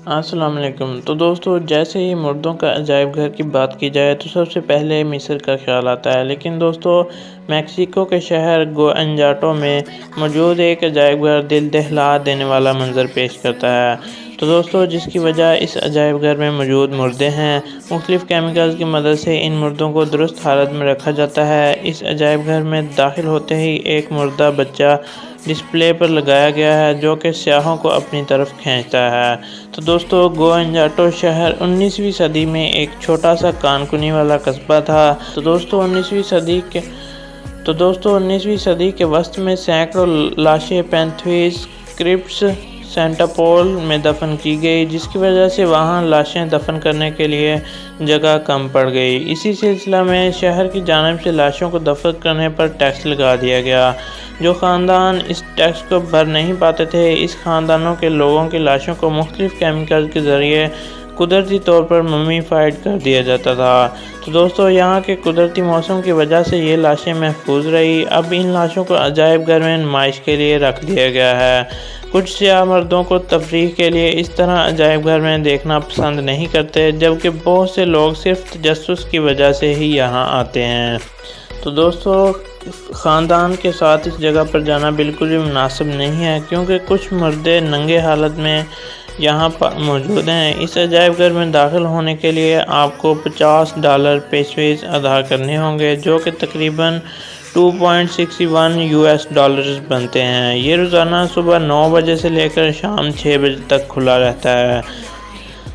السلام علیکم۔ تو دوستو، جیسے ہی مردوں کا عجائب گھر کی بات کی جائے تو سب سے پہلے مصر کا خیال آتا ہے، لیکن دوستو میکسیکو کے شہر گوانجاٹو میں موجود ایک عجائب گھر دل دہلا دینے والا منظر پیش کرتا ہے۔ تو دوستو، جس کی وجہ اس عجائب گھر میں موجود مردے ہیں۔ مختلف کیمیکلز کی مدد سے ان مردوں کو درست حالت میں رکھا جاتا ہے۔ اس عجائب گھر میں داخل ہوتے ہی ایک مردہ بچہ ڈسپلے پر لگایا گیا ہے جو کہ سیاحوں کو اپنی طرف کھینچتا ہے۔ تو دوستو، گوانجاٹو شہر 19ویں صدی میں ایک چھوٹا سا کان کنی والا قصبہ تھا۔ تو دوستو 19ویں صدی کے وسط میں سینکڑوں لاشیں پینتھوس کرپٹس سینٹاپول میں دفن کی گئی، جس کی وجہ سے وہاں لاشیں دفن کرنے کے لیے جگہ کم پڑ گئی۔ اسی سلسلہ میں شہر کی جانب سے لاشوں کو دفن کرنے پر ٹیکس لگا دیا گیا۔ جو خاندان اس ٹیکس کو بھر نہیں پاتے تھے، اس خاندانوں کے لوگوں کی لاشوں کو مختلف کیمیکلز کے ذریعے قدرتی طور پر ممیفائڈ کر دیا جاتا تھا۔ تو دوستو، یہاں کے قدرتی موسم کی وجہ سے یہ لاشیں محفوظ رہی۔ اب ان لاشوں کو عجائب گھر میں نمائش کے لیے رکھ دیا گیا ہے۔ کچھ سیاح مردوں کو تفریح کے لیے اس طرح عجائب گھر میں دیکھنا پسند نہیں کرتے، جبکہ بہت سے لوگ صرف تجسس کی وجہ سے ہی یہاں آتے ہیں۔ تو دوستو، خاندان کے ساتھ اس جگہ پر جانا بالکل بھی مناسب نہیں ہے، کیونکہ کچھ مردے ننگے حالت میں یہاں موجود ہیں۔ اس عجائب گھر میں داخل ہونے کے لیے آپ کو $50 پیسے ادا کرنے ہوں گے، جو کہ تقریباً $2.61 بنتے ہیں۔ یہ روزانہ صبح 9 بجے سے لے کر شام 6 بجے تک کھلا رہتا ہے۔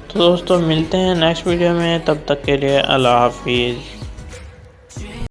تو دوستو، ملتے ہیں نیکسٹ ویڈیو میں، تب تک کے لیے اللہ حافظ۔